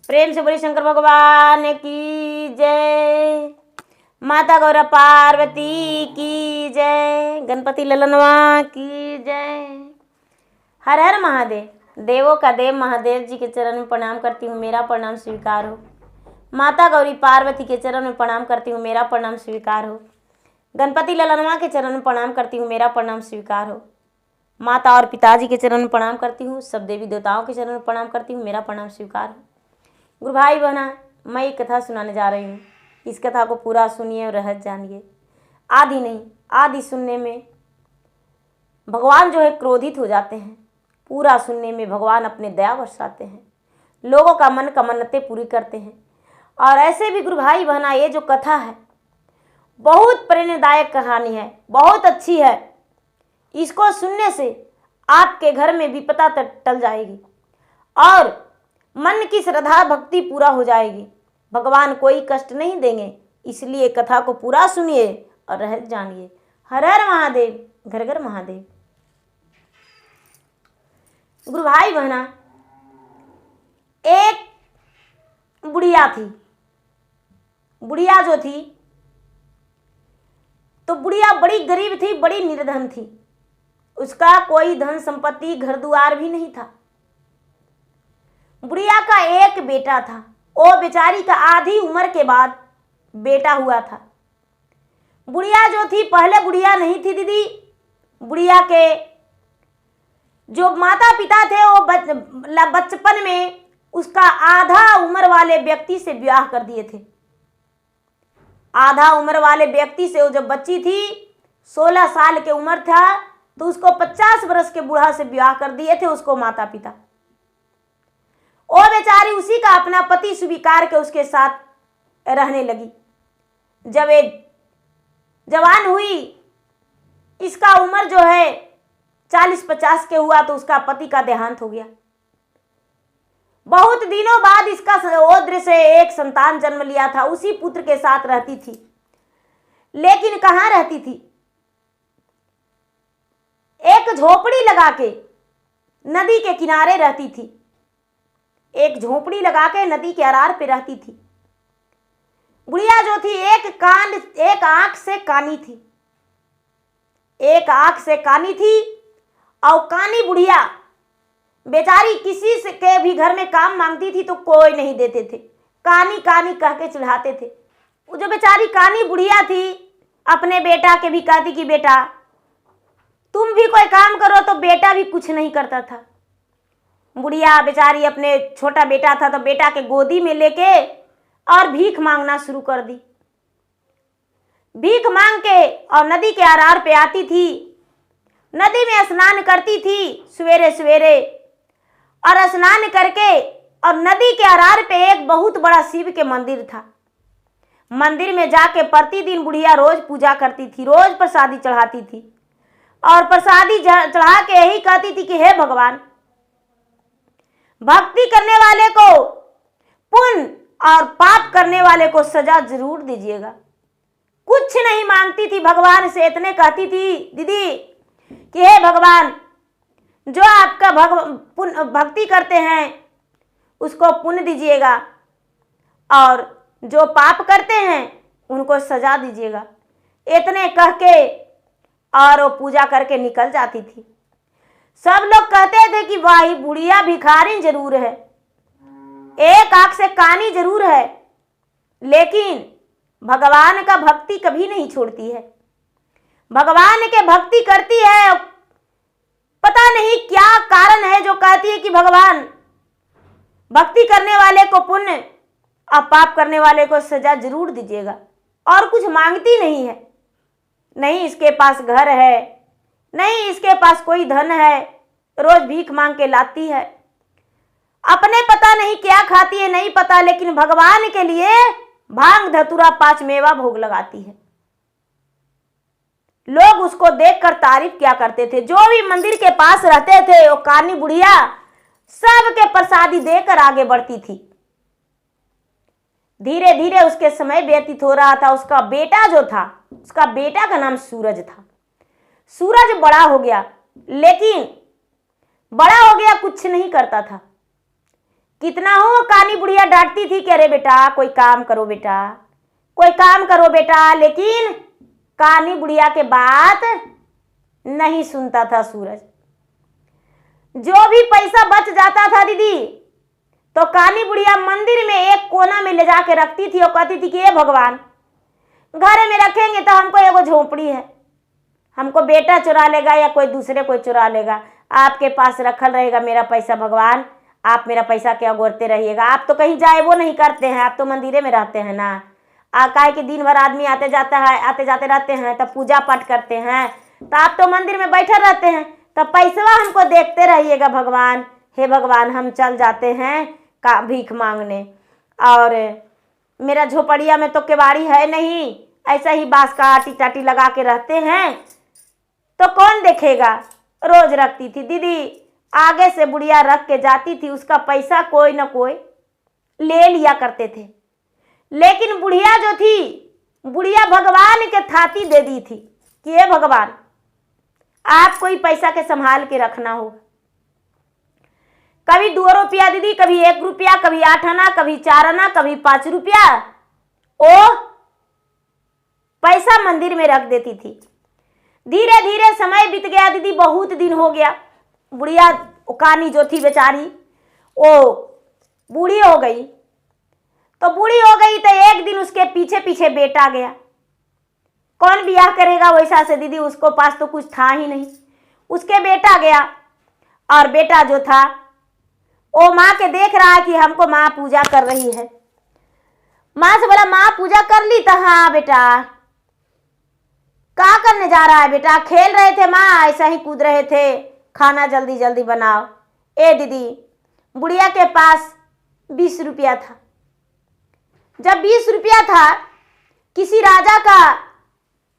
प्रेम से बोली शंकर भगवान की जय। माता गौरा पार्वती की जय। गणपति ललनवा की जय। हर हर महादेव। देवों का देव महादेव जी के चरण में प्रणाम करती हूँ, मेरा प्रणाम स्वीकार हो। माता गौरी पार्वती के चरण में प्रणाम करती हूँ, मेरा प्रणाम स्वीकार हो। गणपति ललनवा के चरण में प्रणाम करती हूँ, मेरा प्रणाम स्वीकार हो। माता और पिताजी के चरण में प्रणाम करती हूँ, सब देवी देवताओं के चरण में प्रणाम करती हूँ, मेरा प्रणाम स्वीकार हो। गुरु भाई बहना, मैं एक कथा सुनाने जा रही हूँ। इस कथा को पूरा सुनिए और रहस्य जानिए। आदि नहीं, आदि सुनने में भगवान जो है क्रोधित हो जाते हैं, पूरा सुनने में भगवान अपने दया बरसाते हैं, लोगों का मन का मन्नतें पूरी करते हैं। और ऐसे भी गुरु भाई बहना, ये जो कथा है बहुत प्रेरणादायक कहानी है, बहुत अच्छी है। इसको सुनने से आपके घर में विपदा टल जाएगी और मन की श्रद्धा भक्ति पूरा हो जाएगी। भगवान कोई कष्ट नहीं देंगे, इसलिए कथा को पूरा सुनिए और रहस्य जानिए। हर हर महादेव, घर घर महादेव। गुरु भाई बहना, एक बुढ़िया थी। बुढ़िया जो थी तो बुढ़िया बड़ी गरीब थी, बड़ी निर्धन थी। उसका कोई धन संपत्ति घर द्वार भी नहीं था। बुढ़िया का एक बेटा था, वो बेचारी का आधी उम्र के बाद बेटा हुआ था। बुढ़िया जो थी, पहले बुढ़िया नहीं थी दीदी। बुढ़िया के जो माता पिता थे वो बचपन में उसका आधा उम्र वाले व्यक्ति से विवाह कर दिए थे। आधा उम्र वाले व्यक्ति से वो जब बच्ची थी, 16 साल की उम्र था, तो उसको 50 वर्ष के बूढ़ा से विवाह कर दिए थे उसको माता पिता। वो बेचारी उसी का अपना पति स्वीकार के उसके साथ रहने लगी। जब एक जवान हुई, इसका उम्र जो है 40-50 के हुआ, तो उसका पति का देहांत हो गया। बहुत दिनों बाद इसका ओद्र से एक संतान जन्म लिया था, उसी पुत्र के साथ रहती थी। लेकिन कहाँ रहती थी? एक झोपड़ी लगा के नदी के किनारे रहती थी। एक झोपड़ी लगा के नदी के अरार पे रहती थी। बुढ़िया जो थी एक आंख से कानी थी। एक आंख से कानी थी और कानी बुढ़िया बेचारी किसी से के भी घर में काम मांगती थी तो कोई नहीं देते थे। कानी कानी कह के चिढ़ाते थे। वो जो बेचारी कानी बुढ़िया थी, अपने बेटा के भी कहती कि बेटा तुम भी कोई काम करो, तो बेटा भी कुछ नहीं करता था। बुढ़िया बेचारी अपने छोटा बेटा था तो बेटा के गोदी में लेके और भीख मांगना शुरू कर दी। भीख मांग के और नदी के आरार पे आती थी। नदी में स्नान करती थी सवेरे सवेरे, और स्नान करके और नदी के आरार पे एक बहुत बड़ा शिव के मंदिर था। मंदिर में जाके प्रतिदिन बुढ़िया रोज पूजा करती थी, रोज प्रसादी चढ़ाती थी। और प्रसादी चढ़ा के यही कहती थी कि हे भगवान, भक्ति करने वाले को पुण्य और पाप करने वाले को सजा जरूर दीजिएगा। कुछ नहीं मांगती थी भगवान से, इतने कहती थी दीदी कि हे भगवान, जो आपका भक्ति करते हैं उसको पुण्य दीजिएगा, और जो पाप करते हैं उनको सजा दीजिएगा। इतने कह के और वो पूजा करके निकल जाती थी। सब लोग कहते थे कि वाही बुढ़िया भिखारी जरूर है, एक आंख से कानी जरूर है, लेकिन भगवान का भक्ति कभी नहीं छोड़ती है। भगवान के भक्ति करती है। पता नहीं क्या कारण है जो कहती है कि भगवान भक्ति करने वाले को पुण्य और पाप करने वाले को सजा जरूर दीजिएगा। और कुछ मांगती नहीं है। नहीं इसके पास घर है, नहीं इसके पास कोई धन है, रोज भीख मांग के लाती है। अपने पता नहीं क्या खाती है नहीं पता, लेकिन भगवान के लिए भांग धतूरा 5 मेवा भोग लगाती है। लोग उसको देखकर तारीफ क्या करते थे। जो भी मंदिर के पास रहते थे, वो कानी बुढ़िया सबके प्रसादी देकर आगे बढ़ती थी। धीरे धीरे उसके समय व्यतीत हो रहा था। उसका बेटा जो था, उसका बेटा का नाम सूरज था। सूरज बड़ा हो गया, लेकिन बड़ा हो गया कुछ नहीं करता था। कितना हो कानी बुढ़िया डांटती थी कि अरे बेटा कोई काम करो बेटा, कोई काम करो बेटा, लेकिन कानी बुढ़िया के बात नहीं सुनता था सूरज। जो भी पैसा बच जाता था दीदी, तो कानी बुढ़िया मंदिर में एक कोना में ले जाके रखती थी और कहती थी कि ये भगवान, घर में रखेंगे तो हमको एगो झोपड़ी है, हमको बेटा चुरा लेगा या कोई दूसरे कोई चुरा लेगा, आपके पास रखल रहेगा मेरा पैसा भगवान, आप मेरा पैसा क्या गोरते रहिएगा। आप तो कहीं जाए वो नहीं करते हैं, आप तो मंदिरे में रहते हैं ना। काहे कि दिन भर आदमी आते जाते रहते हैं, तब पूजा पाठ करते हैं, तो आप तो मंदिर में बैठे रहते हैं, तब पैसा हमको देखते रहिएगा भगवान। हे भगवान, हम चल जाते हैं का भीख मांगने, और मेरा झोपड़िया में तो केवाड़ी है नहीं, ऐसा ही बांस का आटी टाटी लगा के रहते हैं, तो कौन देखेगा। रोज रखती थी दीदी, आगे से बुढ़िया रख के जाती थी, उसका पैसा कोई ना कोई ले लिया करते थे, लेकिन बुढ़िया जो थी, बुढ़िया भगवान के थाती दे दी थी कि ये भगवान आप कोई पैसा के संभाल के रखना होगा। कभी 2 रुपया दीदी, कभी 1 रुपया, कभी 8 आना, कभी 4 आना, कभी 5 रुपया, ओ पैसा मंदिर में रख देती थी। धीरे धीरे समय बीत गया दीदी, बहुत दिन हो गया। बुढ़िया कानी जो थी बेचारी, वो बूढ़ी हो गई, तो बूढ़ी हो गई तो एक दिन उसके पीछे पीछे बेटा गया। कौन ब्याह करेगा वैसा से दीदी, उसको पास तो कुछ था ही नहीं। उसके बेटा गया, और बेटा जो था वो माँ के देख रहा है कि हमको माँ पूजा कर रही है। माँ से बोला, माँ पूजा कर ली? तो हाँ बेटा। क्या करने जा रहा है बेटा? खेल रहे थे माँ, ऐसा ही कूद रहे थे, खाना जल्दी जल्दी बनाओ। ए दीदी, बुढ़िया के पास 20 रुपया था। जब 20 रुपया था, किसी राजा का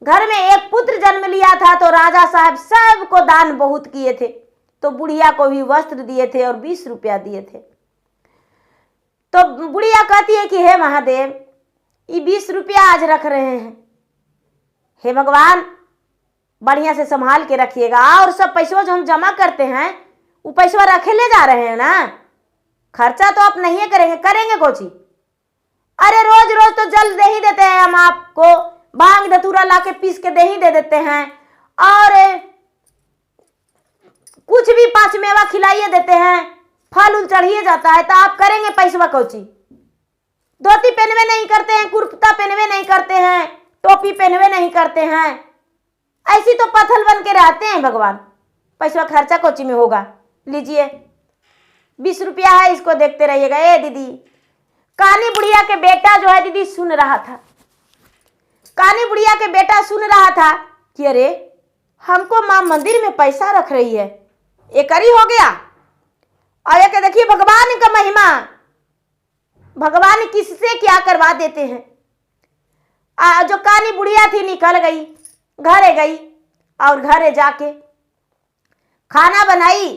घर में एक पुत्र जन्म लिया था, तो राजा साहब सबको दान बहुत किए थे, तो बुढ़िया को भी वस्त्र दिए थे और 20 रुपया दिए थे। तो बुढ़िया कहती है कि हे महादेव, ये 20 रुपया आज रख रहे हैं, हे भगवान बढ़िया से संभाल के रखिएगा, और सब पैसा जो हम जमा करते हैं वो पैसा रखे ले जा रहे हैं ना, खर्चा तो आप नहीं करेंगे, करेंगे कोची? अरे रोज रोज तो जल दे ही देते हैं हम आपको, भांग धतूरा ला के पीस के दे ही दे देते हैं, और कुछ भी 5 मेवा खिलाइए देते हैं, फल उल चढ़िए जाता है, तो आप करेंगे पैसा कोची? धोती पहनवे नहीं करते हैं, कुर्ता पहनवे नहीं करते हैं, टोपी पहनवे नहीं करते हैं, ऐसी तो पत्थर बन के रहते हैं भगवान, पैसा खर्चा कोची में होगा? लीजिए 20 रुपया है, इसको देखते रहिएगा। ए दीदी, कानी बुढ़िया के बेटा जो है दीदी सुन रहा था, कानी बुढ़िया के बेटा सुन रहा था कि अरे हमको माँ मंदिर में पैसा रख रही है, एक ही हो गया। और एक देखिए भगवान का महिमा, भगवान किससे क्या करवा देते हैं। जो कानी बुढ़िया थी निकल गई, घरे गई, और घरे जाके खाना बनाई,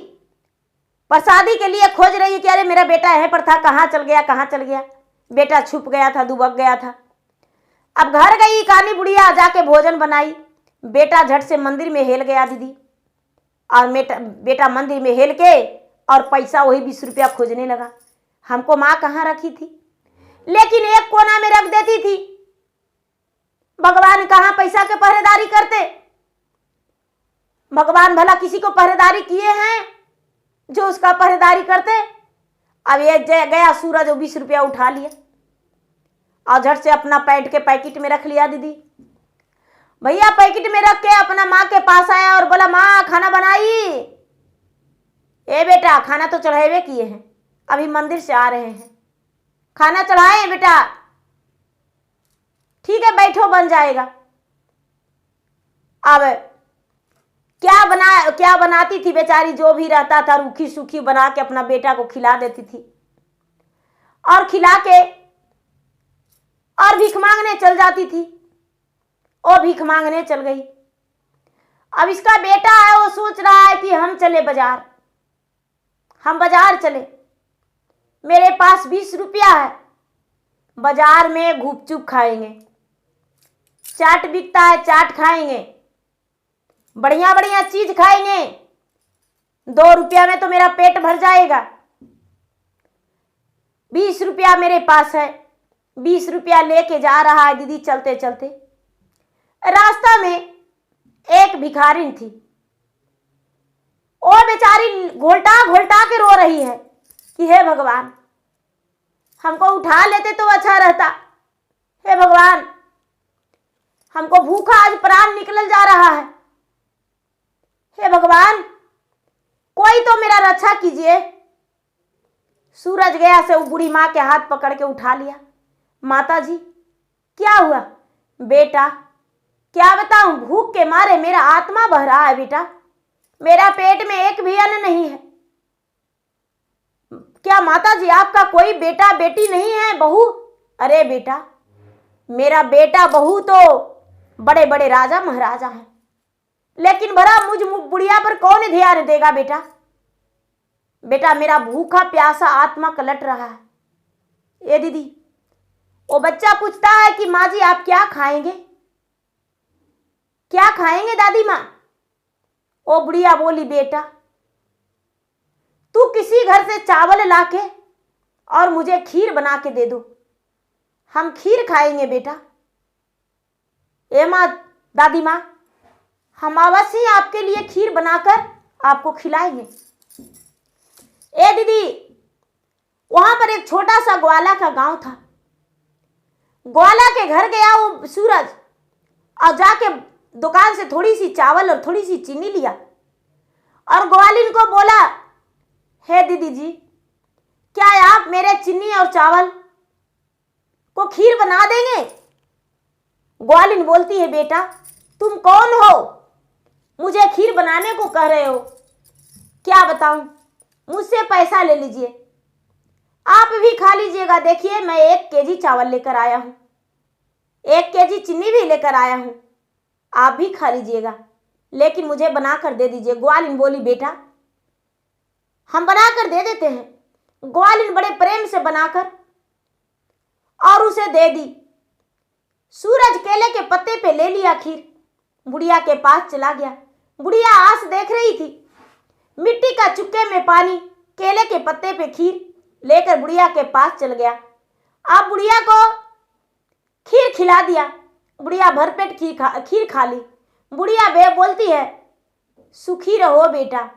प्रसादी के लिए खोज रही कि अरे मेरा बेटा यहीं पर था, कहाँ चल गया, कहाँ चल गया। बेटा छुप गया था, दुबक गया था। अब घर गई कानी बुढ़िया, जाके भोजन बनाई, बेटा झट से मंदिर में हेल गया दीदी, और बेटा मंदिर में हेल के और पैसा वही 20 रुपया खोजने लगा। हमको माँ कहाँ रखी थी, लेकिन एक कोना में रख देती थी। भगवान कहाँ पैसा के पहरेदारी करते, भगवान भला किसी को पहरेदारी किए हैं जो उसका पहरेदारी करते। अब ये गया सूरज, 20 रुपया उठा लिया और झट से अपना पैंट के पैकेट में रख लिया दीदी। भैया पैकेट में रख के अपना माँ के पास आया और बोला, माँ खाना बनाई? ए बेटा, खाना तो चढ़ावे किए हैं, अभी मंदिर से आ रहे हैं, खाना चढ़ाए बेटा? ठीक है बैठो, बन जाएगा। अब क्या बनाती थी बेचारी, जो भी रहता था रूखी सूखी बना के अपना बेटा को खिला देती थी, और खिला के और भीख मांगने चल जाती थी। वो भीख मांगने चल गई। अब इसका बेटा है, वो सोच रहा है कि हम चले बाजार, हम बाजार चले, मेरे पास 20 रुपया है, बाजार में गुपचुप खाएंगे, चाट बिकता है चाट खाएंगे, बढ़िया बढ़िया चीज खाएंगे, 2 रुपया में तो मेरा पेट भर जाएगा। 20 रुपया मेरे पास है, 20 रुपया लेके जा रहा है दीदी चलते चलते। रास्ता में एक भिखारिन थी, और बेचारी घोलटा घोलटा के रो रही है कि हे भगवान, हमको उठा लेते तो अच्छा रहता। हे भगवान, हमको भूखा आज प्राण निकल जा रहा है। हे भगवान, कोई तो मेरा रक्षा कीजिए। सूरज गया से वो बूढ़ी माँ के हाथ पकड़ के उठा लिया। माता जी क्या हुआ? बेटा क्या बताऊं, भूख के मारे मेरा आत्मा बह रहा है बेटा, मेरा पेट में एक भी अन्न नहीं है। क्या माता जी आपका कोई बेटा बेटी नहीं है, बहू? अरे बेटा, मेरा बेटा बहू तो बड़े बड़े राजा महाराजा हैं, लेकिन भरा मुझ बुढ़िया पर कौन ध्यान देगा बेटा? बेटा मेरा भूखा प्यासा आत्मा कलट रहा है। ये दीदी, वो बच्चा पूछता है कि माँ जी आप क्या खाएंगे, क्या खाएंगे दादी माँ? वो बुढ़िया बोली बेटा तू किसी घर से चावल लाके और मुझे खीर बना के दे दो, हम खीर खाएंगे बेटा। ए माँ, दादी माँ, हम अवश्य ही आपके लिए खीर बनाकर आपको खिलाएंगे। ए दीदी, वहां पर एक छोटा सा ग्वाला का गांव था। ग्वाला के घर गया वो सूरज और जाके दुकान से थोड़ी सी चावल और थोड़ी सी चीनी लिया और ग्वालिन को बोला, हे दीदी जी, क्या आप मेरे चीनी और चावल को खीर बना देंगे? ग्वालिन बोलती है बेटा तुम कौन हो, मुझे खीर बनाने को कह रहे हो? क्या बताऊं, मुझसे पैसा ले लीजिए, आप भी खा लीजिएगा। देखिए मैं 1 केजी चावल लेकर आया हूं, 1 केजी चीनी भी लेकर आया हूं, आप भी खा लीजिएगा, लेकिन मुझे बनाकर दे दीजिए। ग्वालिन बोली बेटा हम बनाकर दे देते हैं। ग्वालिन बड़े प्रेम से बनाकर और उसे दे दी। सूरज केले के पत्ते पे ले लिया खीर, बुढ़िया के पास चला गया। बुढ़िया आस देख रही थी, मिट्टी का चुक्के में पानी, केले के पत्ते पे खीर लेकर बुढ़िया के पास चल गया। अब बुढ़िया को खीर खिला दिया, बुढ़िया भरपेट खीर खा ली। बुढ़िया बे बोलती है सुखी रहो बेटा,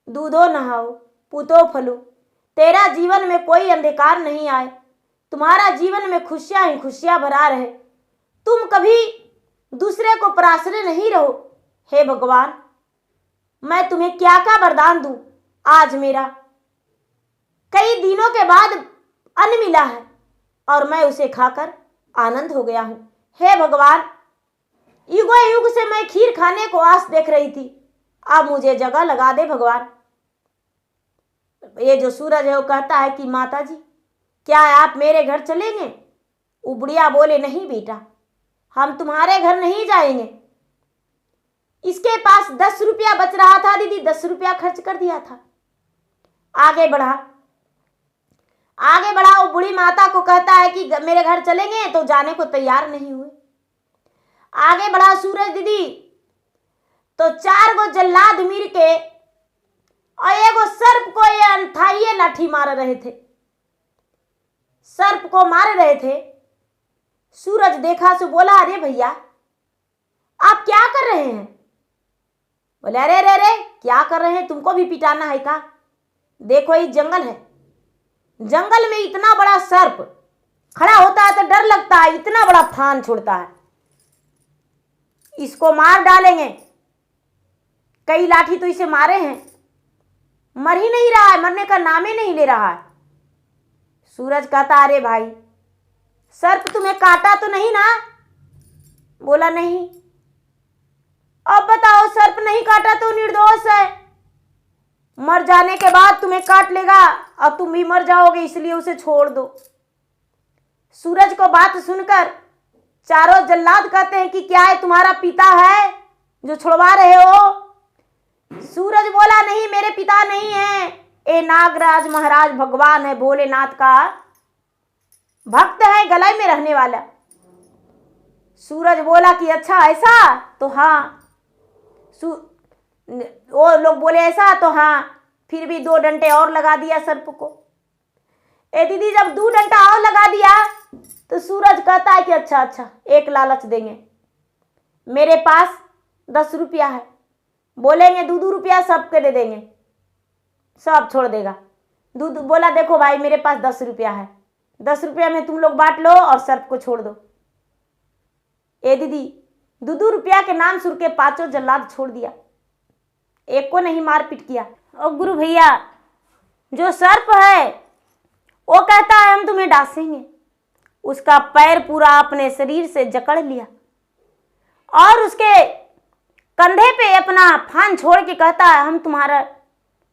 दूधो नहाओ पूतो फलो, तेरा जीवन में कोई अंधकार नहीं आए, तुम्हारा जीवन में खुशियां ही खुशियां भरा रहे, तुम कभी दूसरे को परासरे नहीं रहो। हे भगवान, मैं तुम्हें क्या क्या वरदान दूं? आज मेरा कई दिनों के बाद अन्न मिला है और मैं उसे खाकर आनंद हो गया हूं। हे भगवान, युगों युग से मैं खीर खाने को आस देख रही थी, अब मुझे जगह लगा दे भगवान। ये जो सूरज है वो कहता है कि माता जी क्या आप मेरे घर चलेंगे? वो बुढ़िया बोले नहीं बेटा, हम तुम्हारे घर नहीं जाएंगे। इसके पास 10 रुपया बच रहा था दीदी, 10 रुपया खर्च कर दिया था। आगे बढ़ा वो बूढ़ी माता को कहता है कि मेरे घर चलेंगे, तो जाने को तैयार नहीं हुए। आगे बढ़ा सूरज दीदी, तो 4 गो जल्लाद मिल के और एगो सर्प को ये अनथाइये लाठी मार रहे थे, सर्प को मार रहे थे। सूरज देखा सो बोला अरे भैया आप क्या कर रहे हैं? बोले अरे रे रे क्या कर रहे हैं, तुमको भी पिटाना है का? देखो ये जंगल है, जंगल में इतना बड़ा सर्प खड़ा होता है तो डर लगता है, इतना बड़ा फान छोड़ता है, इसको मार डालेंगे। कई लाठी तो इसे मारे हैं, मर ही नहीं रहा है, मरने का नाम ही नहीं ले रहा है। सूरज कहता अरे भाई सर्प तुम्हें काटा तो नहीं ना? बोला नहीं। अब बताओ सर्प नहीं काटा तो निर्दोष है, मर जाने के बाद तुम्हें काट लेगा और तुम भी मर जाओगे, इसलिए उसे छोड़ दो। सूरज को बात सुनकर चारों जल्लाद कहते हैं कि क्या है तुम्हारा पिता है जो छुड़वा रहे हो? सूरज बोला नहीं मेरे पिता नहीं है, ए नागराज महाराज भगवान है, भोलेनाथ का भक्त है, गले में रहने वाला। सूरज बोला कि अच्छा ऐसा तो हाँ। वो लोग बोले ऐसा तो हाँ, फिर भी 2 डंडे और लगा दिया सर्प को। ए दीदी जब 2 डंडा और लगा दिया तो सूरज कहता है कि अच्छा अच्छा, एक लालच देंगे, मेरे पास 10 रुपया है, बोलेंगे 2-2 रुपया सबके दे देंगे, सब छोड़ देगा। दूध बोला देखो भाई मेरे पास 10 रुपया है, 10 रुपया में तुम लोग बांट लो और सर्प को छोड़ दो। ए दीदी 2-2 रुपया के नाम सुन के 5 जल्लाद छोड़ दिया, एक को नहीं मारपीट किया। और गुरु भैया जो सर्प है वो कहता है हम तुम्हें डांसेंगे, उसका पैर पूरा अपने शरीर से जकड़ लिया और उसके कंधे पे अपना फान छोड़ के कहता है हम तुम्हारा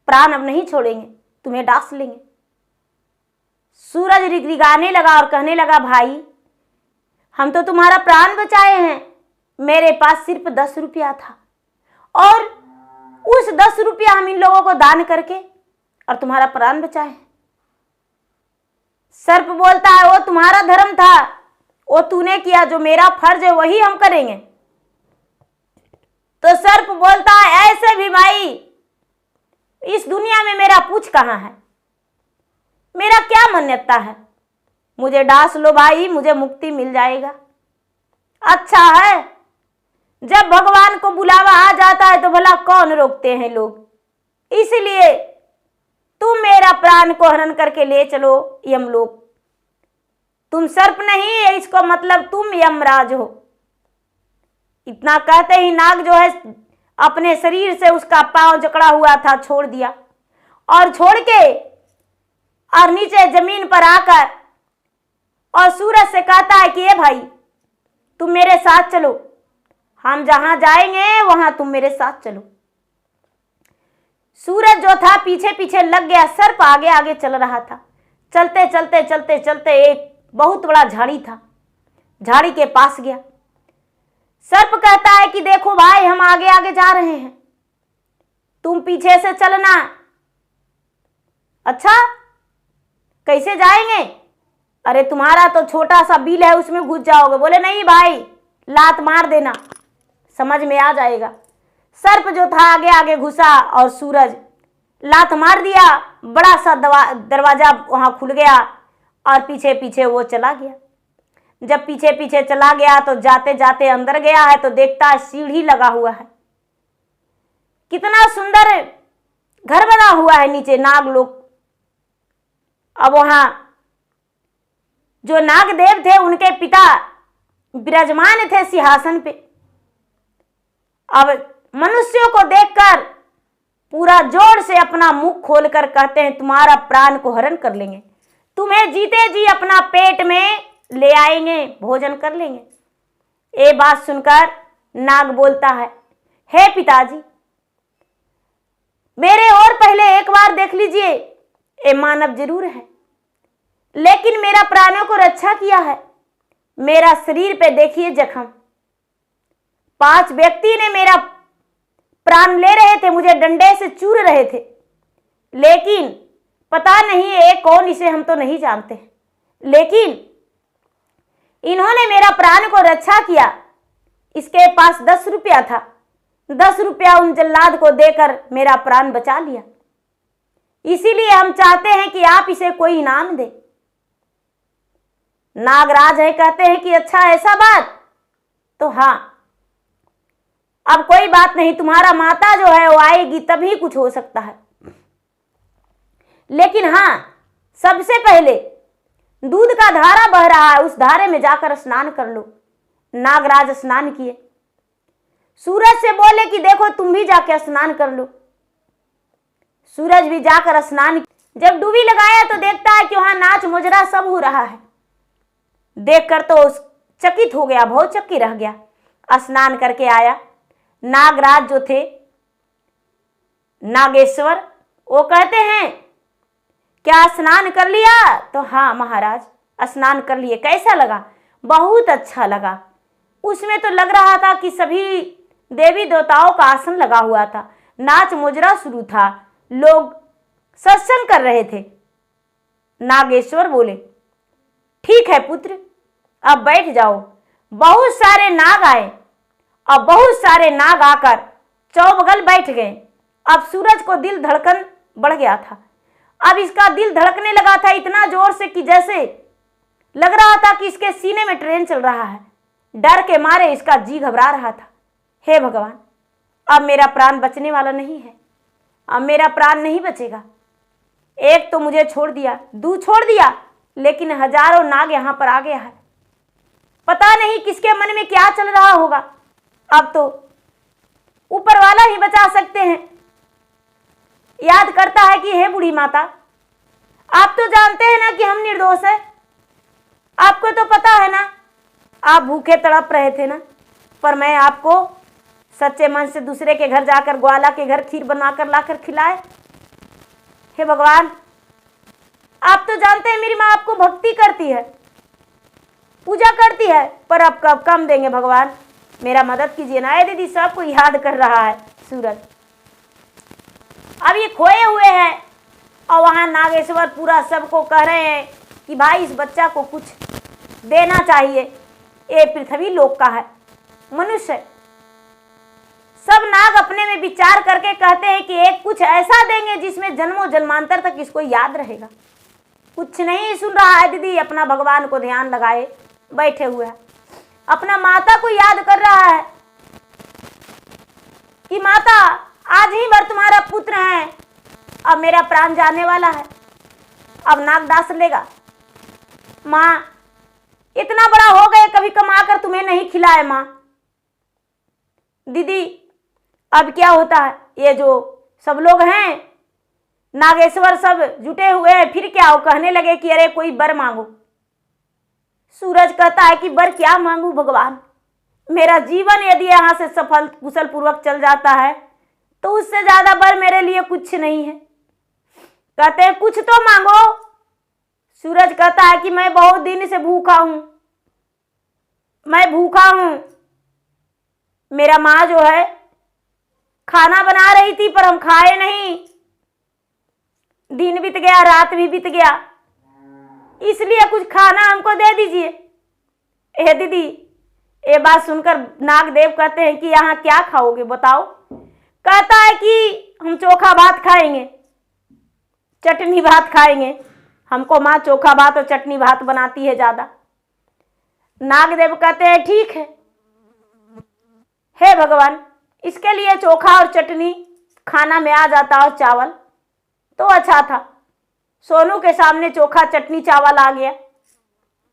प्राण अब नहीं छोड़ेंगे, तुम्हें डांस लेंगे। सूरज रिगरिगाने लगा और कहने लगा भाई हम तो तुम्हारा प्राण बचाए हैं, मेरे पास सिर्फ 10 रुपया था और उस 10 रुपया हम इन लोगों को दान करके और तुम्हारा प्राण बचाए। सर्प बोलता है वो तुम्हारा धर्म था, वो तूने किया, जो मेरा फर्ज है वही हम करेंगे। तो सर्प बोलता है ऐसे भी भाई इस दुनिया में मेरा पूछ कहाँ है, मेरा क्या मान्यता है, मुझे डांस लो भाई, मुझे मुक्ति मिल जाएगा। अच्छा है जब भगवान को बुलावा आ जाता है तो भला कौन रोकते हैं लोग, इसलिए तुम मेरा प्राण को हरण करके ले चलो यमलोक। तुम सर्प नहीं है, इसको मतलब तुम यमराज हो। इतना कहते ही नाग जो है अपने शरीर से उसका पांव जकड़ा हुआ था छोड़ दिया और छोड़ के और नीचे जमीन पर आकर और सूरज से कहता है कि ये भाई तुम मेरे साथ चलो, हम जहां जाएंगे वहां तुम मेरे साथ चलो। सूरज जो था पीछे पीछे लग गया, सर्प आगे आगे चल रहा था। चलते चलते चलते चलते एक बहुत बड़ा झाड़ी था, झाड़ी के पास गया। सर्प कहता है कि देखो भाई हम आगे आगे जा रहे हैं, तुम पीछे से चलना। अच्छा कैसे जाएंगे, अरे तुम्हारा तो छोटा सा बिल है उसमें घुस जाओगे। बोले नहीं भाई लात मार देना, समझ में आ जाएगा। सर्प जो था आगे आगे घुसा और सूरज लात मार दिया, बड़ा सा दरवाजा वहां खुल गया और पीछे पीछे वो चला गया। जब पीछे पीछे चला गया तो जाते जाते अंदर गया है तो देखता है सीढ़ी लगा हुआ है, कितना सुंदर घर बना हुआ है नीचे नाग लोग। अब वहां जो नागदेव थे उनके पिता विराजमान थे सिंहासन पे। अब मनुष्यों को देखकर पूरा जोर से अपना मुख खोलकर कहते हैं तुम्हारा प्राण को हरण कर लेंगे, तुम्हें जीते जी अपना पेट में ले आएंगे, भोजन कर लेंगे। ये बात सुनकर नाग बोलता है हे पिताजी मेरे और पहले एक बार देख लीजिए, ये मानव जरूर है लेकिन मेरा प्राणों को रक्षा किया है। मेरा शरीर पे देखिए जख्म, 5 व्यक्ति ने मेरा प्राण ले रहे थे, मुझे डंडे से चूर रहे थे, लेकिन पता नहीं ये कौन, इसे हम तो नहीं जानते, लेकिन इन्होंने मेरा प्राण को रक्षा किया। इसके पास 10 रुपया था, 10 रुपया उन जल्लाद को देकर मेरा प्राण बचा लिया, इसीलिए हम चाहते हैं कि आप इसे कोई इनाम दे। नागराज है कहते हैं कि अच्छा ऐसा बात, तो हाँ अब कोई बात नहीं, तुम्हारा माता जो है वो आएगी तभी कुछ हो सकता है, लेकिन हाँ सबसे पहले दूध का धारा बह रहा है, उस धारे में जाकर स्नान कर लो। नागराज स्नान किए, सूरज से बोले कि देखो तुम भी जाकर स्नान कर लो। सूरज भी जाकर स्नान, जब डूबी लगाया तो देखता है कि वहां नाच मुजरा सब हो रहा है। देखकर तो चकित हो गया, बहुत चक्की रह गया। स्नान करके आया, नागराज जो थे नागेश्वर वो कहते हैं क्या स्नान कर लिया, तो हाँ महाराज स्नान कर लिए। कैसा लगा, बहुत अच्छा लगा। उसमें तो लग रहा था कि सभी देवी देवताओं का आसन लगा हुआ था, नाच मुजरा शुरू था, लोग सत्संग कर रहे थे। नागेश्वर बोले ठीक है पुत्र अब बैठ जाओ। बहुत सारे नाग आए और बहुत सारे नाग आकर चौबगल बैठ गए। अब सूरज को दिल धड़कन बढ़ गया था, अब इसका दिल धड़कने लगा था इतना जोर से कि जैसे लग रहा था कि इसके सीने में ट्रेन चल रहा है। डर के मारे इसका जी घबरा रहा था। हे भगवान, अब मेरा प्राण बचने वाला नहीं है, अब मेरा प्राण नहीं बचेगा। एक तो मुझे छोड़ दिया, दू छोड़ दिया, लेकिन हजारों नाग यहां पर आ गया है। पता नहीं किसके मन में क्या चल रहा होगा। अब तो ऊपर वाला ही बचा सकते हैं। याद करता है कि हे बूढ़ी माता, आप तो जानते हैं ना कि हम निर्दोष है। आपको तो पता है ना, आप भूखे तड़प रहे थे ना, पर मैं आपको सच्चे मन से दूसरे के घर जाकर, ग्वाला के घर खीर बनाकर लाकर खिलाए। हे भगवान, आप तो जानते हैं मेरी माँ आपको भक्ति करती है, पूजा करती है, पर अब कब कम देंगे भगवान, मेरा मदद कीजिए ना। दीदी सबको याद कर रहा है सूरज। अब ये खोए हुए हैं और वहां नागेश्वर पूरा सबको कह रहे हैं कि भाई इस बच्चा को कुछ देना चाहिए, ये पृथ्वी लोक का है, मनुष्य। सब नाग अपने में विचार करके कहते हैं कि एक कुछ ऐसा देंगे जिसमें जन्मों जन्मांतर तक इसको याद रहेगा। कुछ नहीं सुन रहा है दीदी, अपना भगवान को ध्यान लगाए बैठे हुए है, अपना माता को याद कर रहा है कि माता आज ही भर तुम्हारा पुत्र है, अब मेरा प्राण जाने वाला है, अब नागदास लेगा। माँ इतना बड़ा हो गए, कभी कमा कर तुम्हें नहीं खिलाए माँ। दीदी अब क्या होता है, ये जो सब लोग हैं नागेश्वर सब जुटे हुए हैं, फिर क्या हो, कहने लगे कि अरे कोई वर मांगो। सूरज कहता है कि वर क्या मांगू भगवान, मेरा जीवन यदि यहाँ से सफल कुशल पूर्वक चल जाता है तो उससे ज्यादा वर मेरे लिए कुछ नहीं है। कहते हैं कुछ तो मांगो। सूरज कहता है कि मैं बहुत दिन से भूखा हूं, मैं भूखा हूं। मेरा माँ जो है खाना बना रही थी पर हम खाए नहीं, दिन बीत गया, रात भी बीत गया, इसलिए कुछ खाना हमको दे दीजिए। ए दीदी, ये बात सुनकर नागदेव कहते हैं कि यहाँ क्या खाओगे बताओ। कहता है कि हम चोखा भात खाएंगे, चटनी भात खाएंगे, हमको माँ चोखा भात और चटनी भात बनाती है ज्यादा। नागदेव कहते हैं ठीक है, हे भगवान इसके लिए चोखा और चटनी खाना में आ जाता और चावल तो अच्छा था। सोनू के सामने चोखा चटनी चावल आ गया,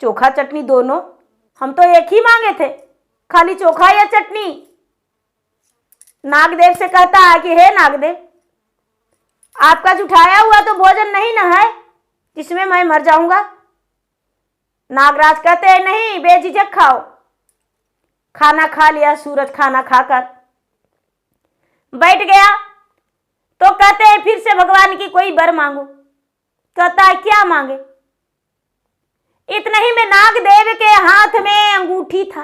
चोखा चटनी दोनों, हम तो एक ही मांगे थे, खाली चोखा या चटनी। नागदेव से कहता है कि हे नागदेव, आपका जुठाया हुआ तो भोजन नहीं ना है जिसमें मैं मर जाऊंगा। नागराज कहते हैं नहीं, बेझिझक खाओ। खाना खा लिया सूरज, खाना खाकर बैठ गया तो कहते हैं फिर से भगवान की कोई वर मांगो। कहता है क्या मांगे। इतना ही में नागदेव के हाथ में अंगूठी था,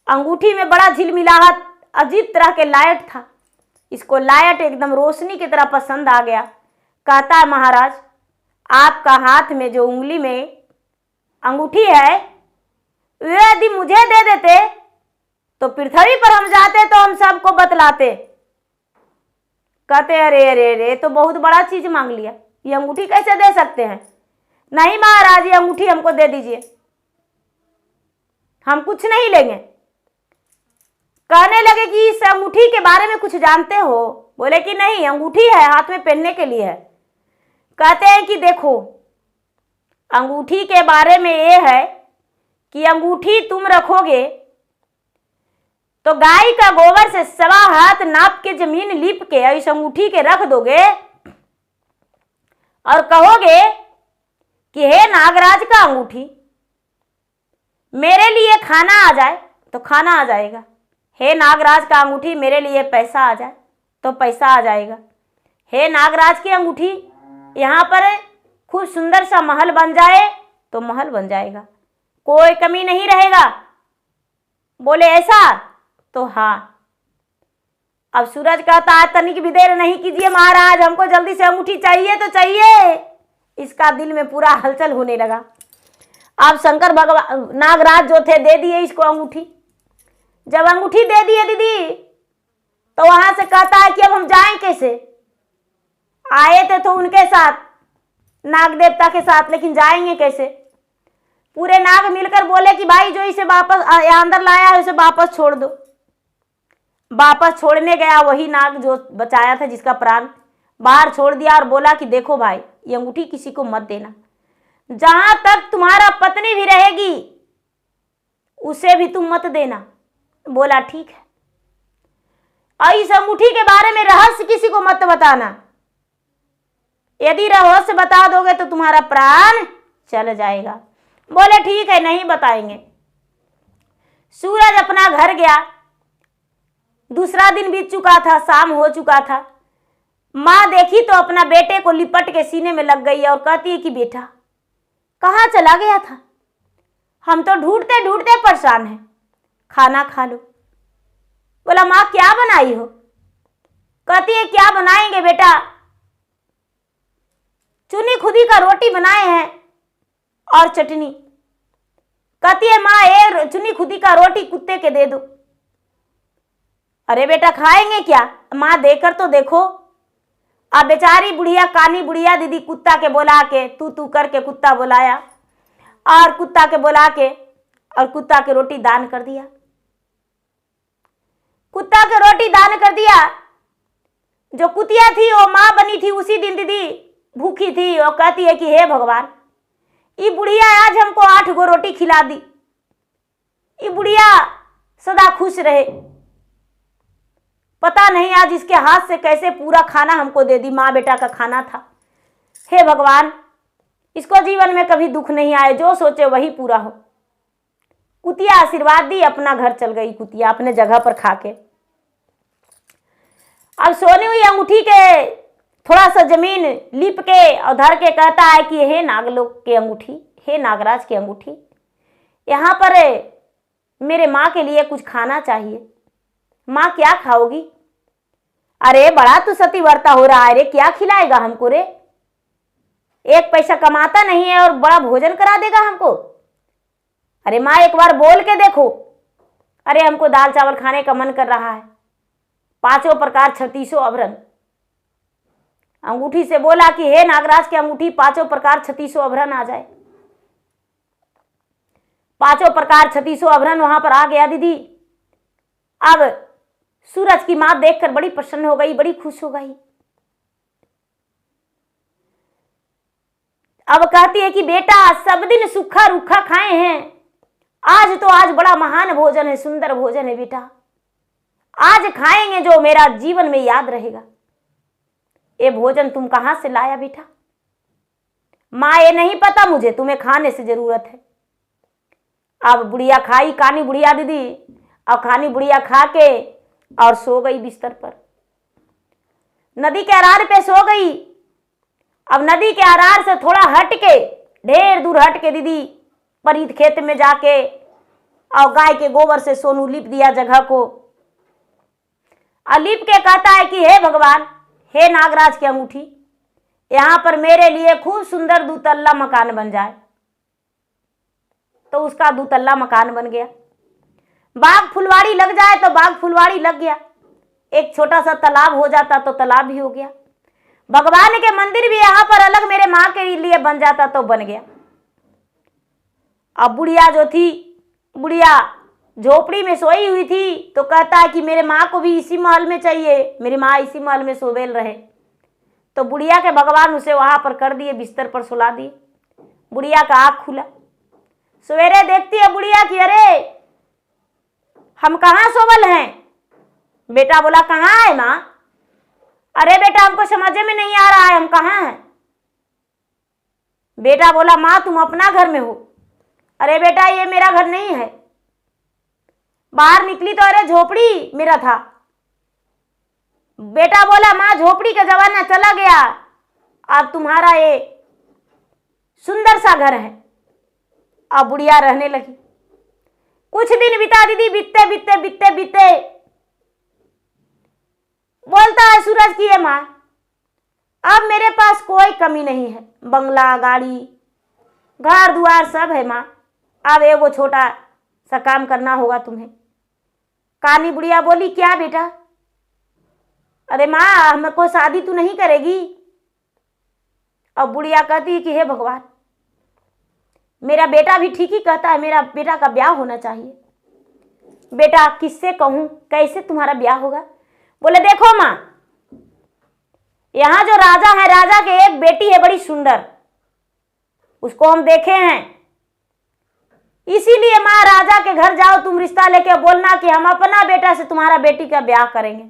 अंगूठी में बड़ा झिलमिलाहट अजीब तरह के लाइट था। इसको लाइट एकदम रोशनी की तरह पसंद आ गया। कहता है महाराज आपका हाथ में जो उंगली में अंगूठी है यदि मुझे दे देते तो पृथ्वी पर हम जाते तो हम सबको बतलाते। कहते अरे अरे अरे तो बहुत बड़ा चीज मांग लिया, ये अंगूठी कैसे दे सकते हैं। नहीं महाराज ये अंगूठी हमको दे दीजिए, हम कुछ नहीं लेंगे। कहने लगे कि इस अंगूठी के बारे में कुछ जानते हो। बोले कि नहीं, अंगूठी है हाथ में पहनने के लिए है। कहते हैं कि देखो अंगूठी के बारे में ये है कि अंगूठी तुम रखोगे तो गाय का गोबर से 1.25 हाथ नाप के जमीन लीप के इस अंगूठी के रख दोगे और कहोगे कि हे नागराज का अंगूठी मेरे लिए खाना आ जाए तो खाना आ जाएगा, हे नागराज का अंगूठी मेरे लिए पैसा आ जाए तो पैसा आ जाएगा, हे नागराज की अंगूठी यहाँ पर खूब सुंदर सा महल बन जाए तो महल बन जाएगा, कोई कमी नहीं रहेगा। बोले ऐसा तो हाँ। अब सूरज कहता है तनिक भी देर नहीं कीजिए महाराज, हमको जल्दी से अंगूठी चाहिए तो चाहिए। इसका दिल में पूरा हलचल होने लगा। अब शंकर भगवान नागराज जो थे दे दिए इसको अंगूठी। जब अंगूठी दे दिए दीदी तो वहां से कहता है कि अब हम जाएं कैसे। आए थे तो उनके साथ नाग देवता के साथ, लेकिन जाएंगे कैसे? पूरे नाग मिलकर बोले कि भाई जो इसे वापस अंदर लाया है उसे वापस छोड़ दो। वापस छोड़ने गया वही नाग जो बचाया था, जिसका प्राण, बाहर छोड़ दिया और बोला कि देखो भाई, ये अंगूठी किसी को मत देना, जहां तक तुम्हारा पत्नी भी रहेगी उसे भी तुम मत देना। बोला ठीक है, और इस अंगूठी के बारे में रहस्य किसी को मत बताना, यदि रहस्य बता दोगे तो तुम्हारा प्राण चल जाएगा। बोले ठीक है, नहीं बताएंगे। सूरज अपना घर गया। दूसरा दिन बीत चुका था, शाम हो चुका था। माँ देखी तो अपना बेटे को लिपट के सीने में लग गई और कहती है कि बेटा कहाँ चला गया था? हम तो ढूंढते ढूंढते परेशान हैं, खाना खा लो। बोला माँ क्या बनाई हो? कहती है क्या बनाएंगे बेटा, चुनी खुदी का रोटी बनाए हैं और चटनी। कहती है माँ ये चुनी खुदी का रोटी कुत्ते के दे दो। अरे बेटा खाएंगे क्या? माँ देकर तो देखो। अब बेचारी बुढ़िया, कानी बुढ़िया दीदी कुत्ता के बुला के तू करके कुत्ता बुलाया और कुत्ता के बुला के और कुत्ता के रोटी दान कर दिया। कुत्ता के रोटी दान कर दिया। जो कुतिया थी वो माँ बनी थी, उसी दिन दीदी भूखी थी और कहती है कि हे भगवान, ये बुढ़िया आज हमको 8 गो रोटी खिला दी, ये बुढ़िया सदा खुश रहे। पता नहीं आज इसके हाथ से कैसे पूरा खाना हमको दे दी, माँ बेटा का खाना था। हे भगवान, इसको जीवन में कभी दुख नहीं आए, जो सोचे वही पूरा हो। कुतिया आशीर्वाद दी, अपना घर चल गई कुतिया अपने जगह पर खा के। अब सोनी हुई अंगूठी के थोड़ा सा जमीन लिप के और धर के कहता है कि हे नागलोक के अंगूठी, हे नागराज की अंगूठी, यहाँ पर मेरे माँ के लिए कुछ खाना चाहिए। माँ क्या खाओगी? अरे बड़ा तू सती वर्ता हो रहा है रे, क्या खिलाएगा हमको रे? 1 पैसा कमाता नहीं है और बड़ा भोजन करा देगा हमको। अरे माँ एक बार बोल के देखो। अरे हमको दाल चावल खाने का मन कर रहा है, 5 प्रकार 36 आभरण। अंगूठी से बोला कि हे नागराज की अंगूठी, 5 प्रकार 36 आभरण आ जाए। 5 प्रकार 36 आभरण वहां पर आ गया दीदी। अब सूरज की मां देखकर बड़ी प्रसन्न हो गई, बड़ी खुश हो गई। अब कहती है कि बेटा सब दिन सूखा रूखा खाए हैं, आज तो आज बड़ा महान भोजन है, सुंदर भोजन है बेटा, आज खाएंगे जो मेरा जीवन में याद रहेगा। ये भोजन तुम कहां से लाया बेटा? माँ ये नहीं पता मुझे, तुम्हें खाने से जरूरत है। अब बुढ़िया खाई, कानी बुढ़िया दीदी, अब खानी बुढ़िया खा के और सो गई बिस्तर पर, नदी के अरार पे सो गई। अब नदी के अरार से थोड़ा हट के, ढेर दूर हट के दीदी परीत खेत में जाके और गाय के गोबर से सोनू लिप दिया जगह को, और लिप के कहता है कि हे भगवान, हे नागराज की अंगूठी, यहां पर मेरे लिए खूब सुंदर 2 तल्ला मकान बन जाए। तो उसका 2 तल्ला मकान बन गया। बाग फुलवाड़ी लग जाए तो बाग फुलवाड़ी लग गया। एक छोटा सा तालाब हो जाता तो तालाब भी हो गया। भगवान के मंदिर भी यहां पर अलग मेरे माँ के लिए बन जाता तो बन गया। अब बुढ़िया जो थी, बुढ़िया झोपड़ी में सोई हुई थी तो कहता है कि मेरे माँ को भी इसी महल में चाहिए, मेरी माँ इसी महल में सोवेल रहे। तो बुढ़िया के भगवान उसे वहां पर कर दिए, बिस्तर पर सुला दिए। बुढ़िया का आँख खुला, सवेरे देखती है बुढ़िया कि अरे हम कहाँ सोवल हैं। बेटा बोला कहाँ है माँ? अरे बेटा हमको समझ में नहीं आ रहा है, हम कहाँ हैं? बेटा बोला माँ तुम अपना घर में हो। अरे बेटा ये मेरा घर नहीं है। बाहर निकली तो अरे झोपड़ी मेरा था। बेटा बोला माँ झोपड़ी का जमाना चला गया, अब तुम्हारा ये सुंदर सा घर है। अब बुढ़िया रहने लगी। कुछ दिन बिता दीदी, बीतते बीतते बीतते बीतते बोलता है सूरज की ये माँ, अब मेरे पास कोई कमी नहीं है, बंगला गाड़ी घर द्वार सब है माँ, अब ये वो छोटा सा काम करना होगा तुम्हें। कानी बुढ़िया बोली क्या बेटा? अरे माँ हमको शादी तू नहीं करेगी? अब बुढ़िया कहती है कि हे भगवान, मेरा बेटा भी ठीक ही कहता है, मेरा बेटा का ब्याह होना चाहिए। बेटा किससे कहूं, कैसे तुम्हारा ब्याह होगा? बोले देखो माँ, यहां जो राजा है, राजा के एक बेटी है बड़ी सुंदर, उसको हम देखे हैं, इसीलिए माँ राजा के घर जाओ तुम, रिश्ता लेके बोलना कि हम अपना बेटा से तुम्हारा बेटी का ब्याह करेंगे।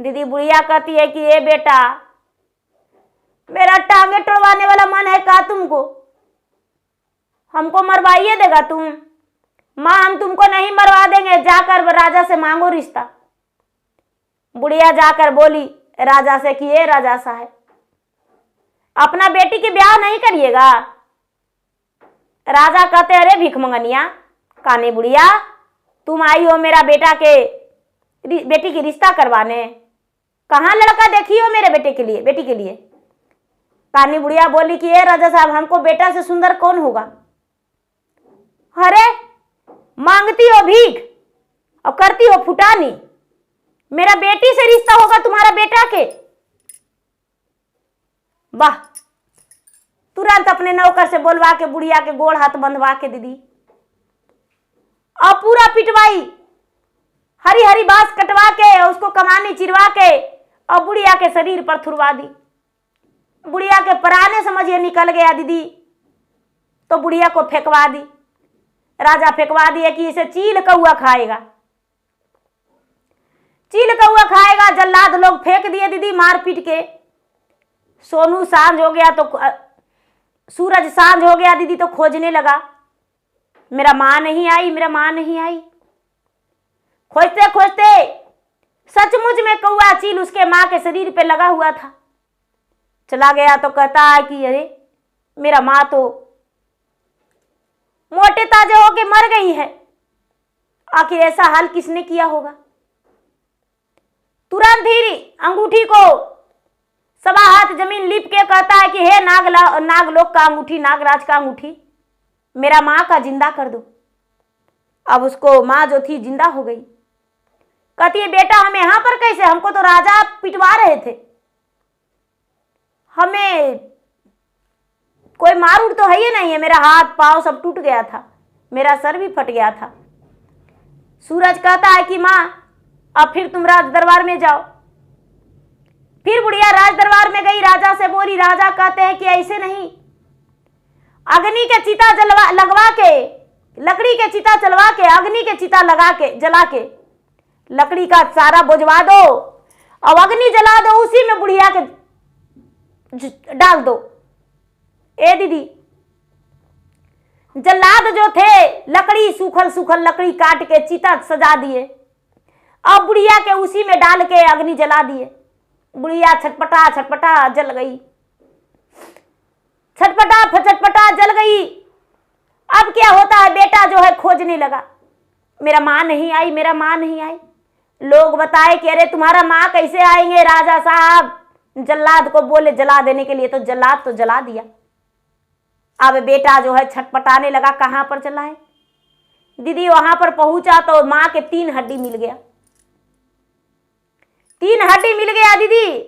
दीदी बुढ़िया कहती है कि ये बेटा, मेरा टांगे तोड़वाने वाला मन है का तुमको? हमको मरवाइए देगा तुम? माँ हम तुमको नहीं मरवा देंगे, जाकर राजा से मांगो रिश्ता। बुढ़िया जाकर बोली राजा से कि ये राजा साहब, अपना बेटी के ब्याह नहीं करिएगा? राजा कहते अरे भिख मंगनिया, काने बुढ़िया, तुम आई हो मेरा बेटी की रिश्ता करवाने, कहाँ लड़का देखी हो मेरे बेटी के लिए? कानी बुढ़िया बोली कि ये राजा साहब, हमको बेटा से सुंदर कौन होगा? अरे मांगती हो भीख और करती हो फुटानी, मेरा बेटी से रिश्ता होगा तुम्हारा बेटा के? वाह! तुरंत अपने नौकर से बोलवा के बुढ़िया के गोड़ हाथ बंधवा के दीदी और पूरा पिटवाई, हरी हरी बांस कटवा के उसको कमानी चिरवा के और बुढ़िया के शरीर पर थुरवा दी। बुढ़िया के पराने समझिए निकल गया दीदी, तो बुढ़िया को फेंकवा दी। राजा फेंकवा दिए कि इसे चील कौआ खाएगा, चील कौआ खाएगा। जल्लाद लोग फेंक दिए दीदी मार पीट के। सोनू सांझ हो गया तो सूरज सांझ हो गया दीदी, तो खोजने लगा, मेरा माँ नहीं आई, मेरा माँ नहीं आई। खोजते खोजते सचमुच में कौआ चील उसके माँ के शरीर पे लगा हुआ था। चला गया तो कहता है कि अरे मेरा माँ तो मोटे ताजे होके मर गई है, आखिर ऐसा हाल किसने किया होगा? तुरंत ही अंगूठी को सवा हाथ जमीन लीप के कहता है कि हे नागलोक का अंगूठी, नागराज का अंगूठी, मेरा माँ का जिंदा कर दो। अब उसको माँ जो थी जिंदा हो गई। कहती है बेटा हम यहाँ पर कैसे, हमको तो राजा पिटवा रहे थे, हमें कोई मार उड़ तो है ही नहीं है, मेरा हाथ पांव सब टूट गया था, मेरा सर भी फट गया था। सूरज कहता है कि माँ अब फिर तुम राज दरबार में जाओ। फिर बुढ़िया राज दरबार में गई, राजा से बोली। राजा कहते हैं कि ऐसे नहीं, अग्नि के चिता लगवा के, लकड़ी के चिता चलवा के, अग्नि के चिता लगा के जला के लकड़ी का सारा बुझवा दो और अग्नि जला दो, उसी में बुढ़िया के डाल दो। ए दीदी, जल्लाद जो थे लकड़ी सूखल लकड़ी काट के चिता सजा दिए, अब बुढ़िया के उसी में डाल के अग्नि जला दिए। बुढ़िया छटपटा जल गई, छटपटा जल गई। अब क्या होता है, बेटा जो है खोजने लगा, मेरा माँ नहीं आई, मेरा माँ नहीं आई। लोग बताए कि अरे तुम्हारा माँ कैसे आएंगे? राजा साहब जल्लाद को बोले जला देने के लिए, तो जल्लाद तो जला दिया। अब बेटा जो है छटपटाने लगा, कहां पर चला है दीदी? वहां पर पहुंचा तो माँ के 3 हड्डी मिल गया, 3 हड्डी मिल गया दीदी।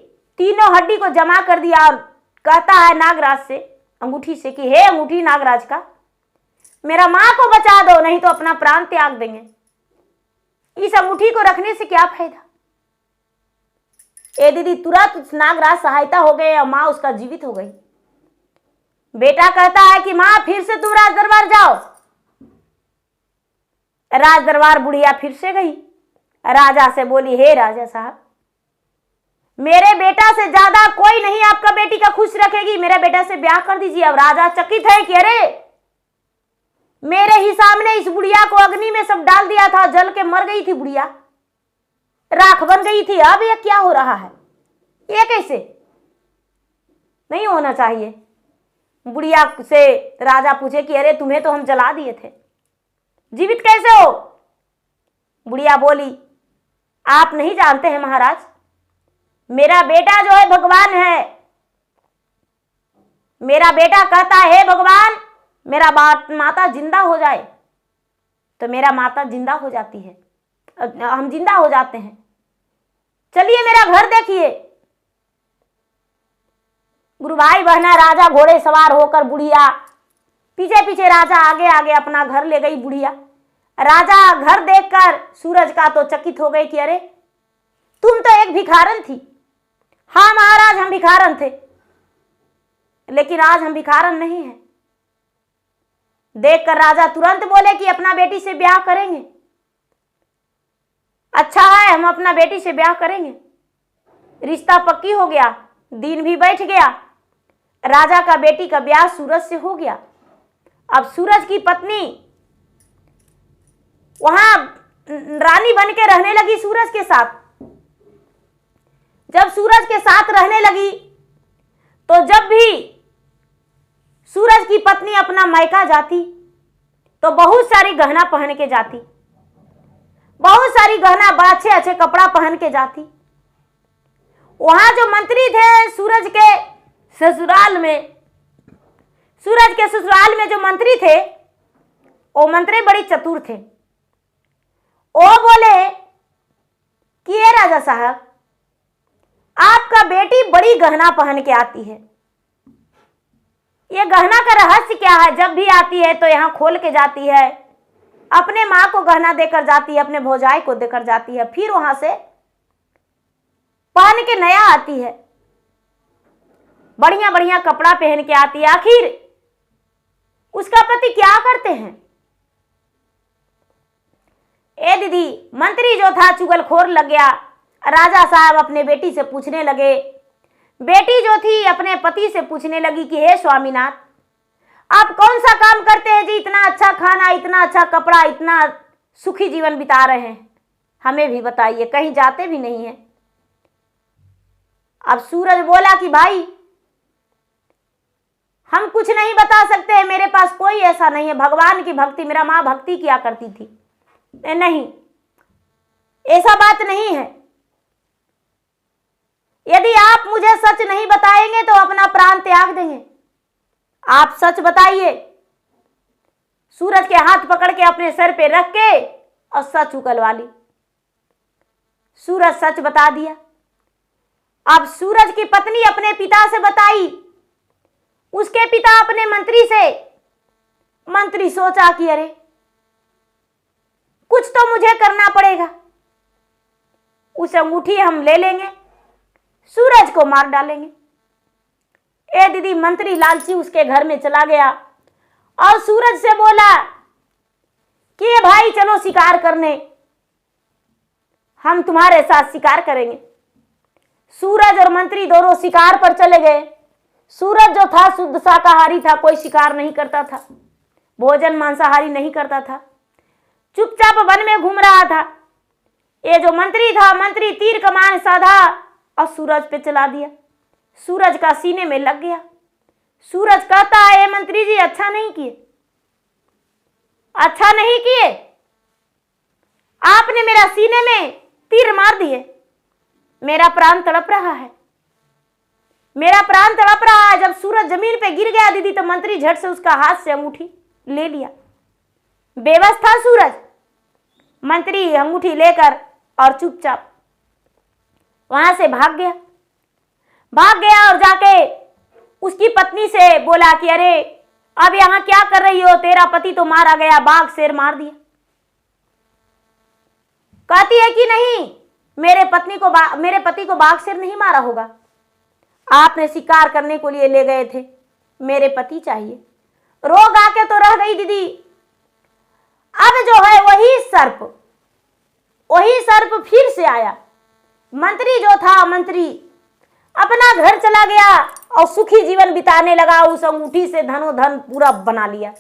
तीनों हड्डी को जमा कर दिया और कहता है नागराज से, अंगूठी से कि हे अंगूठी नागराज का, मेरा माँ को बचा दो, नहीं तो अपना प्राण त्याग देंगे। इस अंगूठी को रखने से क्या फायदा? ए दीदी, तुरंत नागराज सहायता हो गए और माँ उसका जीवित हो गई। बेटा कहता है कि माँ फिर से तुम राज दरबार जाओ। राज दरबार बुढ़िया फिर से गई, राजा से बोली हे राजा साहब, मेरे बेटा से ज्यादा कोई नहीं आपका बेटी का खुश रखेगी, मेरे बेटा से ब्याह कर दीजिए। अब राजा चकित है कि अरे मेरे ही सामने इस बुढ़िया को अग्नि में सब डाल दिया था, जल के मर गई थी बुढ़िया, राख बन गई थी, अब ये क्या हो रहा है? ये कैसे? नहीं होना चाहिए। बुढ़िया से राजा पूछे कि अरे तुम्हें तो हम जला दिए थे, जीवित कैसे हो? बुढ़िया बोली आप नहीं जानते हैं महाराज, मेरा बेटा जो है भगवान है। मेरा बेटा कहता है हे भगवान, मेरा माता जिंदा हो जाए, तो मेरा माता जिंदा हो जाती है, हम जिंदा हो जाते हैं, चलिए मेरा घर देखिए। गुरु भाई बहना, राजा घोड़े सवार होकर बुढ़िया पीछे पीछे, राजा आगे आगे अपना घर ले गई बुढ़िया। राजा घर देखकर सूरज का तो चकित हो गई कि अरे तुम तो एक भिखारन थी। हाँ महाराज, हम भिखारन थे, लेकिन आज हम भिखारन नहीं हैं। देखकर राजा तुरंत बोले कि अपना बेटी से ब्याह करेंगे। अच्छा है, हम अपना बेटी से ब्याह करेंगे। रिश्ता पक्की हो गया, दिन भी बैठ गया। राजा का बेटी का ब्याह सूरज से हो गया। अब सूरज की पत्नी वहां रानी बन के रहने लगी सूरज के साथ। जब सूरज के साथ रहने लगी तो जब भी सूरज की पत्नी अपना मायका जाती तो बहुत सारी गहना पहन के जाती, बहुत सारी गहना, अच्छे अच्छे कपड़ा पहन के जाती। वहां जो मंत्री थे सूरज के ससुराल में, सूरज के ससुराल में जो मंत्री थे, वो मंत्री बड़ी चतुर थे। वो बोले कि ये राजा साहब, आपका बेटी बड़ी गहना पहन के आती है, ये गहना का रहस्य क्या है? जब भी आती है तो यहाँ खोल के जाती है, अपने माँ को गहना देकर जाती है, अपने भौजाई को देकर जाती है, फिर वहां से पहन के नया आती है, बढ़िया बढ़िया कपड़ा पहन के आती है। आखिर उसका पति क्या करते हैं? ए दीदी, मंत्री जो था चुगलखोर लग गया। राजा साहब अपने बेटी से पूछने लगे, बेटी जो थी अपने पति से पूछने लगी कि हे स्वामीनाथ, आप कौन सा काम करते हैं जी, इतना अच्छा खाना, इतना अच्छा कपड़ा, इतना सुखी जीवन बिता रहे हैं, हमें भी बताइए, कहीं जाते भी नहीं है। अब सूरज बोला कि भाई हम कुछ नहीं बता सकते, मेरे पास कोई ऐसा नहीं है। भगवान की भक्ति, मेरा माँ भक्ति किया करती थी। नहीं, ऐसा बात नहीं है। यदि आप मुझे सच नहीं बताएंगे तो अपना प्राण त्याग देंगे। आप सच बताइए। सूरज के हाथ पकड़ के अपने सर पे रख के और सच उगलवा ली। सूरज सच बता दिया। अब सूरज की पत्नी अपने पिता से बताई, उसके पिता अपने मंत्री से। मंत्री सोचा कि अरे कुछ तो मुझे करना पड़ेगा, उस अंगूठी हम ले लेंगे, सूरज को मार डालेंगे। ए दीदी, मंत्री लालची उसके घर में चला गया और सूरज से बोला कि ये भाई चलो शिकार करने, हम तुम्हारे साथ शिकार करेंगे। सूरज और मंत्री दोनों शिकार पर चले गए। सूरज जो था शुद्ध शाकाहारी था, कोई शिकार नहीं करता था, भोजन मांसाहारी नहीं करता था, चुपचाप वन में घूम रहा था। ये जो मंत्री था, मंत्री तीर कमान साधा और सूरज पे चला दिया। सूरज का सीने में लग गया। सूरज कहता है, ये मंत्री जी अच्छा नहीं किए, अच्छा नहीं किए, आपने मेरा सीने में तीर मार दिए, मेरा प्राण तड़प रहा है, मेरा प्राण तड़प रहा है। जब सूरज जमीन पे गिर गया दीदी, तो मंत्री झट से उसका हाथ से अंगूठी ले लिया। बेबस था सूरज। मंत्री अंगूठी लेकर और चुपचाप वहां से भाग गया और जाके उसकी पत्नी से बोला कि अरे अब यहां क्या कर रही हो, तेरा पति तो मारा गया, बाघ शेर मार दिया। कहती है कि नहीं, मेरे पति को बाघ शेर नहीं मारा होगा, आपने शिकार करने के लिए ले गए थे, मेरे पति चाहिए। रोग आके तो रह गई दीदी। अब जो है वही सर्प फिर से आया। मंत्री जो था, मंत्री अपना घर चला गया और सुखी जीवन बिताने लगा। उस अंगूठी से धनो धन पूरा बना लिया।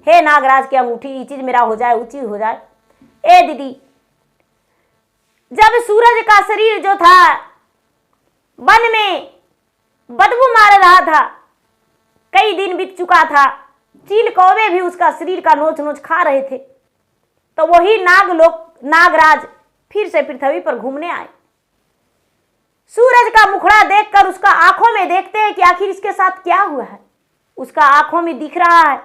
हे नागराज की अंगूठी, ये चीज मेरा हो जाए, ऊंची हो जाए। ए दीदी, जब सूरज का शरीर जो था वन में बदबू मार रहा था, कई दिन बीत चुका था, चील कौवे भी उसका शरीर का नोच नोच खा रहे थे, तो वही नागराज फिर से पृथ्वी पर घूमने आए। सूरज का मुखड़ा देखकर उसका आंखों में देखते हैं कि आखिर इसके साथ क्या हुआ है। उसका आंखों में दिख रहा है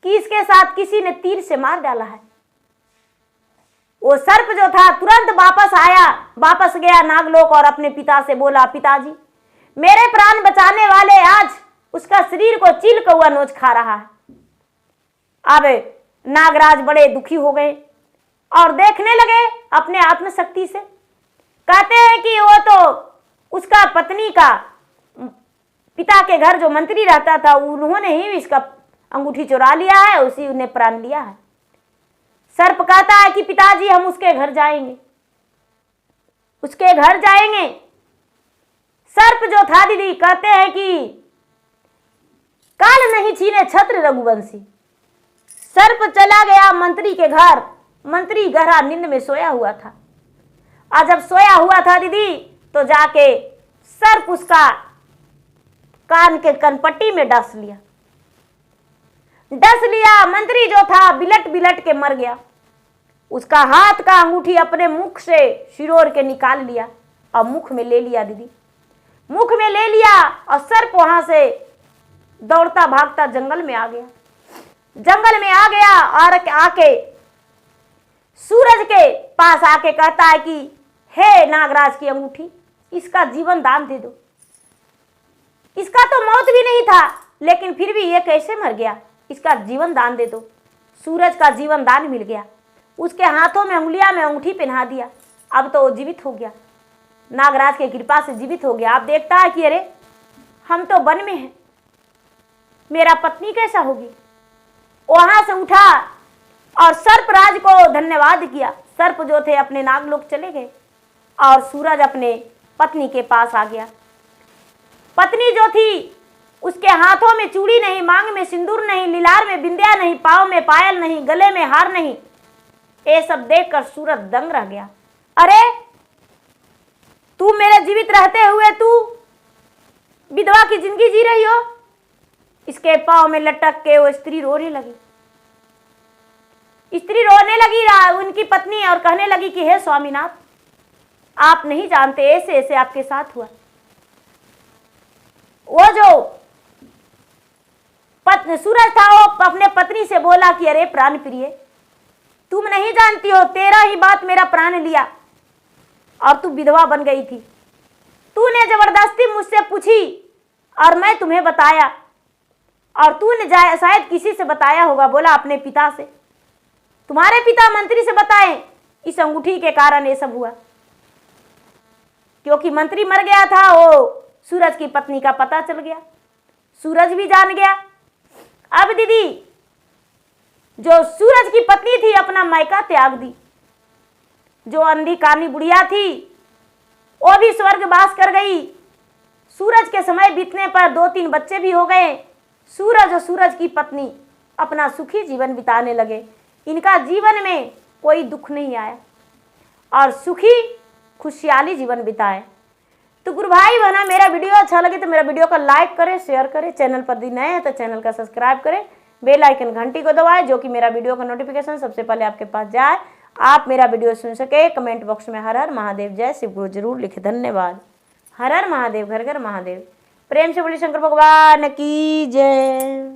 कि इसके साथ किसी ने तीर से मार डाला है। वो सर्प जो था तुरंत वापस गया नागलोक और अपने पिता से बोला, पिताजी मेरे प्राण बचाने वाले आज उसका शरीर को चील कौआ नोच खा रहा है। अब नागराज बड़े दुखी हो गए और देखने लगे अपने आत्मशक्ति से। कहते हैं कि वो तो उसका पत्नी का पिता के घर जो मंत्री रहता था उन्होंने ही इसका अंगूठी चुरा लिया है, उसी ने प्राण लिया है। सर्प कहता है कि पिताजी हम उसके घर जाएंगे, उसके घर जाएंगे। सर्प जो था दीदी कहते हैं कि काल नहीं छीने छत्र रघुवंशी। सर्प चला गया मंत्री के घर। मंत्री गहरा नींद में सोया हुआ था। आज जब सोया हुआ था दीदी तो जाके सर्प उसका कान के कनपट्टी में डस लिया। मंत्री जो था बिलट बिलट के मर गया। उसका हाथ का अंगूठी अपने मुख से शिरोर के निकाल लिया और मुख में ले लिया दीदी, मुख में ले लिया। और सर्प वहां से दौड़ता भागता जंगल में आ गया। जंगल में आ गया और आके सूरज के पास आके कहता है कि हे नागराज की अंगूठी, इसका जीवन दान दे दो। इसका तो मौत भी नहीं था लेकिन फिर भी ये कैसे मर गया, इसका जीवन दान दे दो। सूरज का जीवन दान मिल गया। उसके हाथों में उंगलियां में अंगूठी पहना दिया। अब तो वो जीवित हो गया, नागराज की कृपा से जीवित हो गया। अब देखता है कि अरे हम तो वन में हैं, मेरा पत्नी कैसा होगी। वहां से उठा और सर्पराज को धन्यवाद किया। सर्प जो थे अपने नागलोक चले गए और सूरज अपने पत्नी के पास आ गया। पत्नी जो थी उसके हाथों में चूड़ी नहीं, मांग में सिंदूर नहीं, लीलार में बिंदिया नहीं, पाँव में पायल नहीं, गले में हार नहीं। ये सब देखकर सूरज दंग रह गया। अरे तू मेरे जीवित रहते हुए तू विधवा की जिंदगी जी रही हो। इसके पाँव में लटक के वो स्त्री रोने लगी। स्त्री रोने लगी उनकी पत्नी और कहने लगी कि हे स्वामीनाथ, आप नहीं जानते ऐसे ऐसे आपके साथ हुआ। वो जो सूरज था वो अपने पत्नी से बोला कि अरे प्राण प्रिय, तुम नहीं जानती हो, तेरा ही बात मेरा प्राण लिया और तू विधवा बन गई थी। तूने जबरदस्ती मुझसे पूछी और मैं तुम्हें बताया, और तूने शायद किसी से बताया होगा, बोला अपने पिता से, तुम्हारे पिता मंत्री से बताएं, इस अंगूठी के कारण ये सब हुआ। क्योंकि मंत्री मर गया था, वो सूरज की पत्नी का पता चल गया, सूरज भी जान गया। अब दीदी जो सूरज की पत्नी थी अपना मायका त्याग दी। जो अंधी कानी बुढ़िया थी वो भी स्वर्गवास कर गई। सूरज के समय बीतने पर 2-3 बच्चे भी हो गए। सूरज और सूरज की पत्नी अपना सुखी जीवन बिताने लगे। इनका जीवन में कोई दुख नहीं आया और सुखी खुशहाली जीवन बिताए। तो गुरु भाई बहना, मेरा वीडियो अच्छा लगे तो मेरा वीडियो को लाइक करें, शेयर करें। चैनल पर यदि नए हैं तो चैनल का सब्सक्राइब करें, बेल आइकन घंटी को दबाएं, जो कि मेरा वीडियो का नोटिफिकेशन सबसे पहले आपके पास जाए, आप मेरा वीडियो सुन सके। कमेंट बॉक्स में हर हर महादेव जय शिव गुरु जरूर लिखे। धन्यवाद। हर हर महादेव, घर घर महादेव। प्रेम से बोलिए शंकर भगवान की जय।